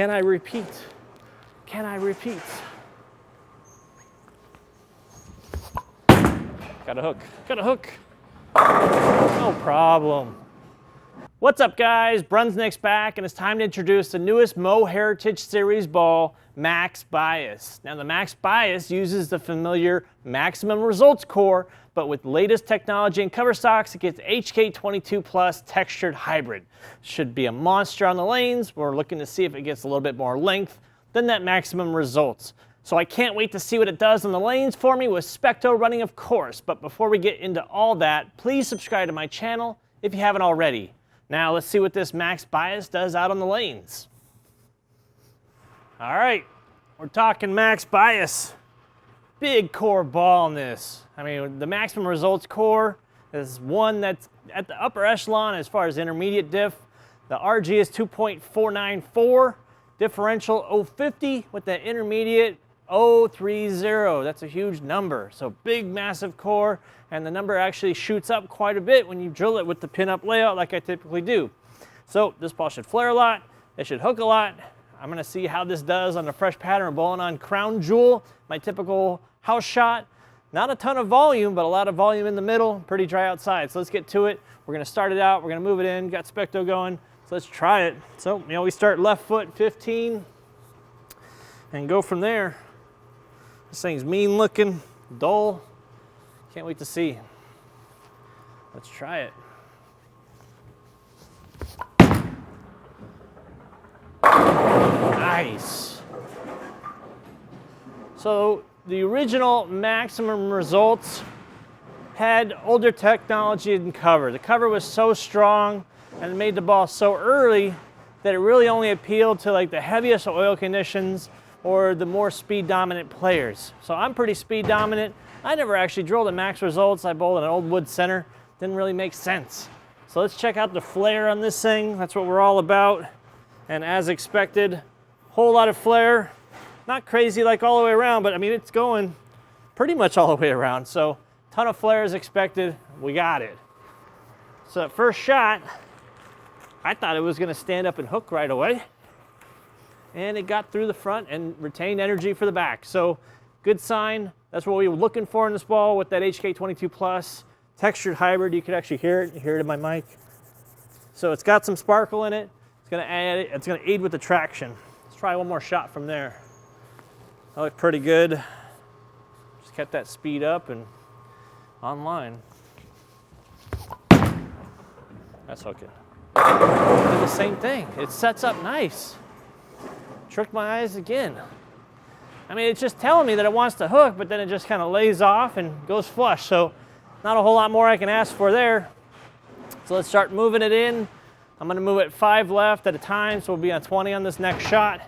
Can I repeat? Can I repeat? Got a hook, got a hook. No problem. What's up guys, BrunsNick's back and it's time to introduce the newest Mo Heritage Series ball, Max Bias. Now the Max Bias uses the familiar maximum results core, but with latest technology and cover stocks, it gets HK22 Textured Hybrid. Should be a monster on the lanes. We're looking to see if it gets a little bit more length than that maximum results. So I can't wait to see what it does on the lanes for me with SPECTO running, of course. But before we get into all that, please subscribe to my channel if you haven't already. Now let's see what this Max Bias does out on the lanes. All right, we're talking Max Bias. Big core ball in this. I mean, the maximum results core is one that's at the upper echelon as far as intermediate diff. The RG is 2.494, differential 050 with the intermediate 030. That's a huge number. So big, massive core, and the number actually shoots up quite a bit when you drill it with the pin-up layout like I typically do. So this ball should flare a lot, it should hook a lot. I'm gonna see how this does on a fresh pattern bowling on Crown Jewel, my typical house shot. Not a ton of volume, but a lot of volume in the middle, pretty dry outside. So let's get to it. We're gonna start it out, we're gonna move it in, got SPECTO going, so let's try it. So, we start left foot 15 and go from there. This thing's mean looking, dull. Can't wait to see. Let's try it. Nice. So the original maximum results had older technology and cover. The cover was so strong and it made the ball so early that it really only appealed to like the heaviest oil conditions or the more speed dominant players. So I'm pretty speed dominant. I never actually drilled at max results. I bowled an old wood center. Didn't really make sense. So let's check out the flare on this thing. That's what we're all about. And as expected, whole lot of flare. Not crazy like all the way around, but I mean, it's going pretty much all the way around. So ton of flare is expected. We got it. So first shot, I thought it was gonna stand up and hook right away. And it got through the front and retained energy for the back. So good sign. That's what we were looking for in this ball with that HK22 Textured Hybrid. You can actually hear it. You hear it in my mic. So it's got some sparkle in it. It's gonna aid with the traction. Let's try one more shot from there. That looked pretty good. Just kept that speed up and online. That's hooking. Did the same thing. It sets up nice. Tricked my eyes again. I mean, it's just telling me that it wants to hook, but then it just kind of lays off and goes flush. So not a whole lot more I can ask for there. So let's start moving it in. I'm gonna move it 5 left at a time, so we'll be on 20 on this next shot,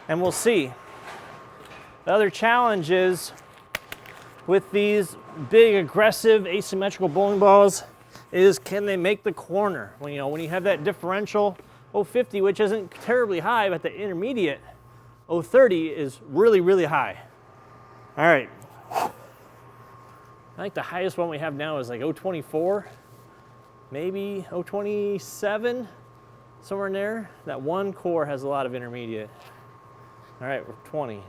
and we'll see. The other challenge is with these big, aggressive, asymmetrical bowling balls is can they make the corner? When you have that differential 050, which isn't terribly high, but the intermediate 030 is really, really high. All right. I think the highest one we have now is like 024, maybe 027, somewhere in there. That one core has a lot of intermediate. All right, we're 20.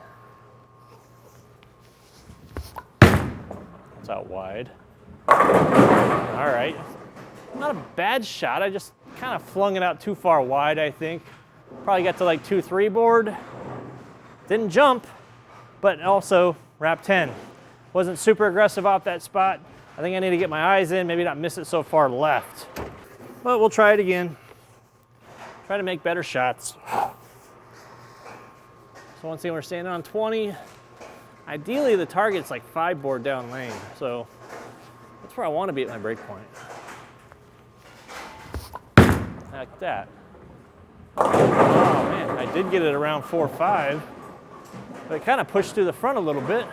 It's out wide. All right. Not a bad shot. I just kind of flung it out too far wide, I think. Probably got to like 2-3 board. Didn't jump, but also wrap 10. Wasn't super aggressive off that spot. I think I need to get my eyes in, maybe not miss it so far left. But we'll try it again. Try to make better shots. So once again, we're standing on 20. Ideally, the target's like 5 board down lane. So that's where I want to be at my break point. Like that. Oh man, I did get it around 4-5, but it kind of pushed through the front a little bit.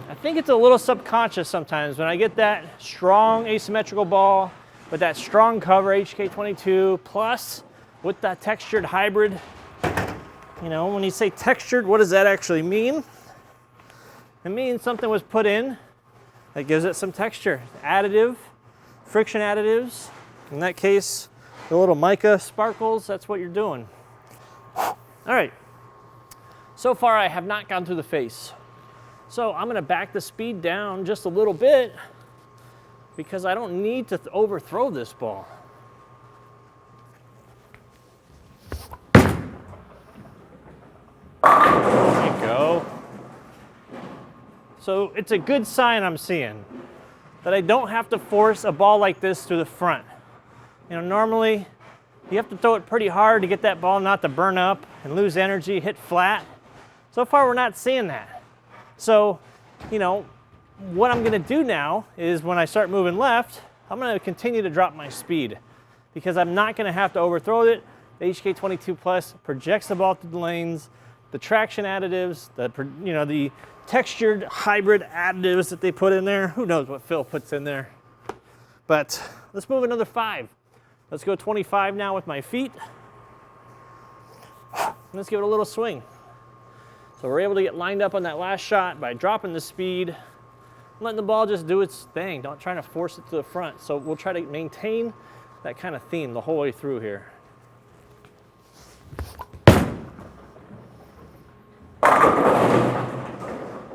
I think it's a little subconscious sometimes when I get that strong asymmetrical ball with that strong cover HK22 plus with that textured hybrid. When you say textured, what does that actually mean? It means something was put in that gives it some texture. Additive, friction additives. In that case, the little mica sparkles, that's what you're doing. All right, so far I have not gone through the face. So I'm gonna back the speed down just a little bit because I don't need to overthrow this ball. There we go. So it's a good sign I'm seeing that I don't have to force a ball like this to the front. You know, normally you have to throw it pretty hard to get that ball not to burn up and lose energy, hit flat. So far we're not seeing that. So, you know, what I'm gonna do now is when I start moving left, I'm gonna continue to drop my speed because I'm not gonna have to overthrow it. The HK22 Plus projects the ball through the lanes, the traction additives, the textured hybrid additives that they put in there. Who knows what Phil puts in there. But let's move another 5. Let's go 25 now with my feet. Let's give it a little swing. So we're able to get lined up on that last shot by dropping the speed, letting the ball just do its thing, not trying to force it to the front. So we'll try to maintain that kind of theme the whole way through here.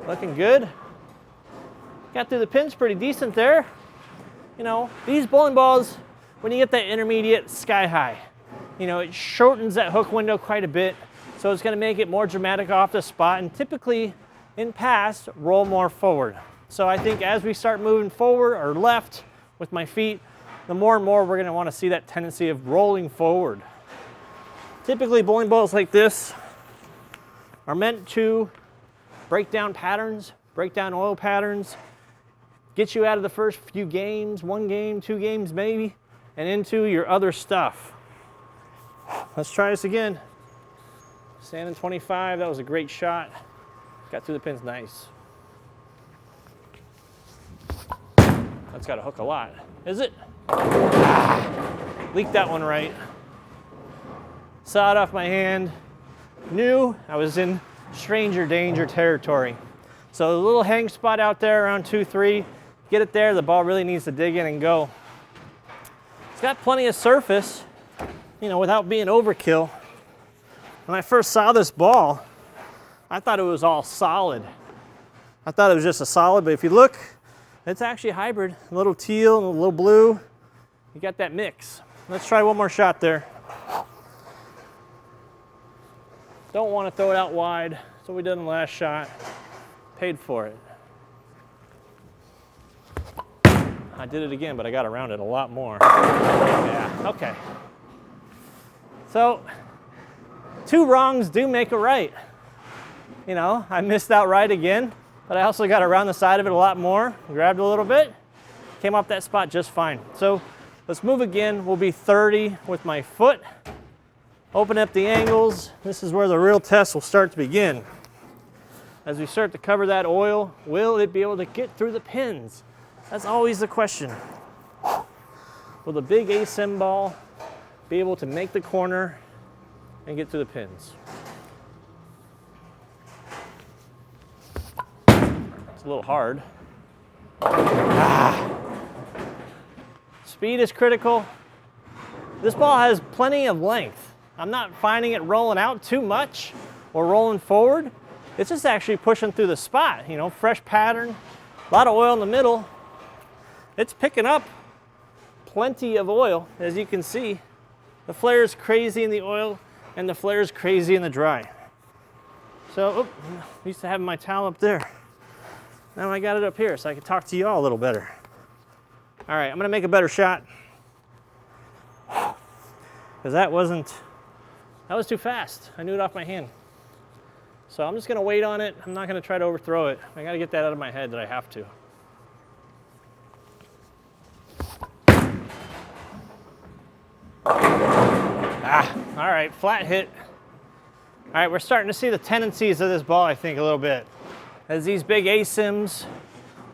Looking good. Got through the pins pretty decent there. You know, these bowling balls, when you get that intermediate sky high, you know, it shortens that hook window quite a bit. So it's gonna make it more dramatic off the spot and typically in past, roll more forward. So I think as we start moving forward or left with my feet, the more and more we're gonna wanna see that tendency of rolling forward. Typically bowling balls like this are meant to break down patterns, break down oil patterns, get you out of the first few games, 1 game, 2 games maybe, and into your other stuff. Let's try this again. Standing 25, that was a great shot. Got through the pins nice. That's got to hook a lot. Is it? Leaked that one right. Saw it off my hand. Knew I was in stranger danger territory. So the little hang spot out there around 2-3, get it there, the ball really needs to dig in and go. It's got plenty of surface, you know, without being overkill. When I first saw this ball, I thought it was all solid. I thought it was just a solid, but if you look, it's actually a hybrid. A little teal and a little blue. You got that mix. Let's try one more shot there. Don't want to throw it out wide. That's what we did in the last shot. Paid for it. I did it again, but I got around it a lot more. Yeah, okay. So, 2 wrongs do make a right. You know, I missed out right again, but I also got around the side of it a lot more, grabbed a little bit, came off that spot just fine. So let's move again. We'll be 30 with my foot. Open up the angles. This is where the real test will start to begin. As we start to cover that oil, will it be able to get through the pins? That's always the question. Will the big ASIM ball be able to make the corner and get through the pins? It's a little hard. Speed is critical. This ball has plenty of length. I'm not finding it rolling out too much or rolling forward. It's just actually pushing through the spot, you know, fresh pattern, a lot of oil in the middle. It's picking up plenty of oil, as you can see. The flare is crazy in the oil and the flare is crazy in the dry. So, I used to have my towel up there. Now I got it up here so I can talk to you all a little better. All right, I'm gonna make a better shot. Because that was too fast. I knew it off my hand. So I'm just gonna wait on it. I'm not gonna try to overthrow it. I gotta get that out of my head that I have to. All right, flat hit. All right, we're starting to see the tendencies of this ball, I think, a little bit. As these big ASIMs,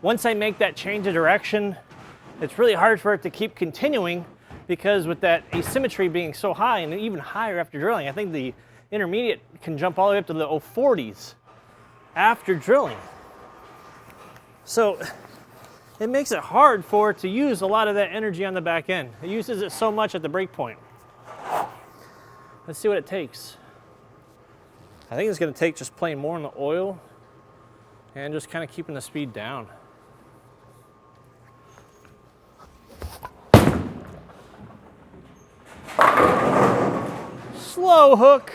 once I make that change of direction, it's really hard for it to keep continuing because with that asymmetry being so high and even higher after drilling, I think the intermediate can jump all the way up to the 040s after drilling. So it makes it hard for it to use a lot of that energy on the back end. It uses it so much at the break point. Let's see what it takes. I think it's going to take just playing more in the oil and just kind of keeping the speed down. Slow hook.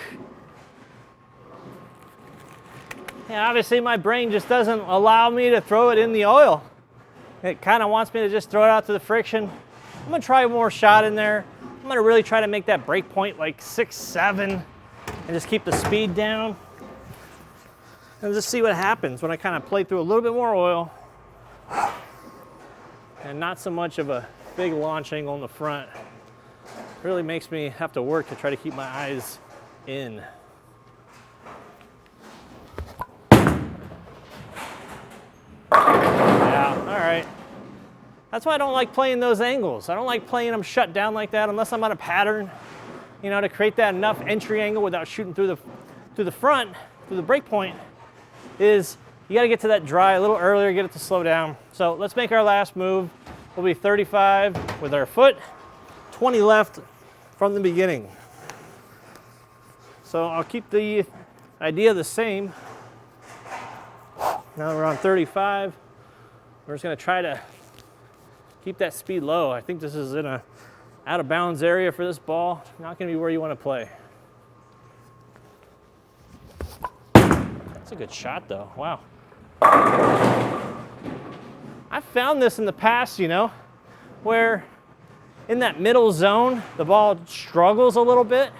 Yeah, obviously my brain just doesn't allow me to throw it in the oil. It kind of wants me to just throw it out to the friction. I'm gonna try one more shot in there. I'm gonna really try to make that break point like 6, 7, and just keep the speed down. And just see what happens when I kind of play through a little bit more oil and not so much of a big launch angle in the front. Really makes me have to work to try to keep my eyes in. Yeah, all right. That's why I don't like playing those angles. I don't like playing them shut down like that unless I'm on a pattern, you know, to create that enough entry angle without shooting through the front, through the break point, is you got to get to that dry a little earlier, get it to slow down. So let's make our last move. We'll be 35 with our foot, 20 left from the beginning. So I'll keep the idea the same. Now we're on 35. We're just going to try to keep that speed low. I think this is in a out of bounds area for this ball. Not going to be where you want to play. That's a good shot though. Wow. I've found this in the past, you know, where in that middle zone, the ball struggles a little bit,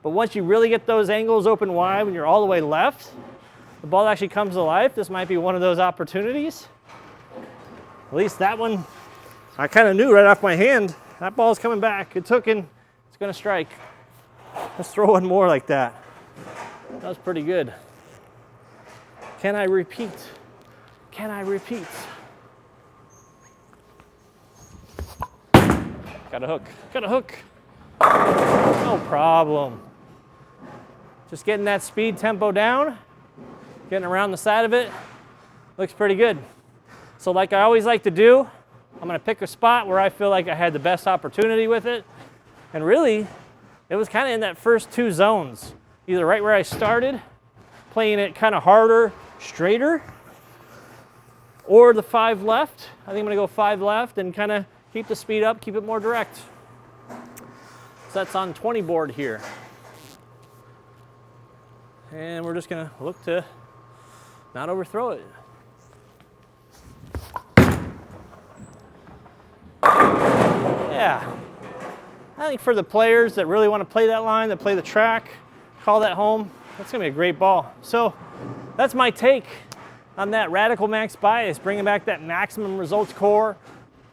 but once you really get those angles open wide, when you're all the way left, the ball actually comes to life. This might be one of those opportunities. At least that one, I kind of knew right off my hand, that ball's coming back. It's hooking, it's gonna strike. Let's throw one more like that. That was pretty good. Can I repeat? Can I repeat? Got a hook, got a hook. No problem. Just getting that speed tempo down, getting around the side of it, looks pretty good. So like I always like to do, I'm gonna pick a spot where I feel like I had the best opportunity with it. And really, it was kind of in that first 2 zones, either right where I started, playing it kind of harder, straighter, or the 5 left. I think I'm gonna go 5 left and kind of keep the speed up, keep it more direct. So that's on 20 board here. And we're just gonna look to not overthrow it. Yeah, I think for the players that really want to play that line, that play the track, call that home, that's gonna be a great ball. So that's my take on that Radical Max Bias, bringing back that maximum results core,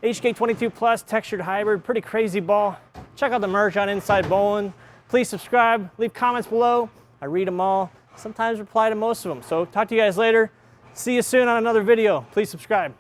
HK22 Plus Textured Hybrid, pretty crazy ball. Check out the merch on Inside Bowling. Please subscribe, leave comments below. I read them all, sometimes reply to most of them. So talk to you guys later. See you soon on another video. Please subscribe.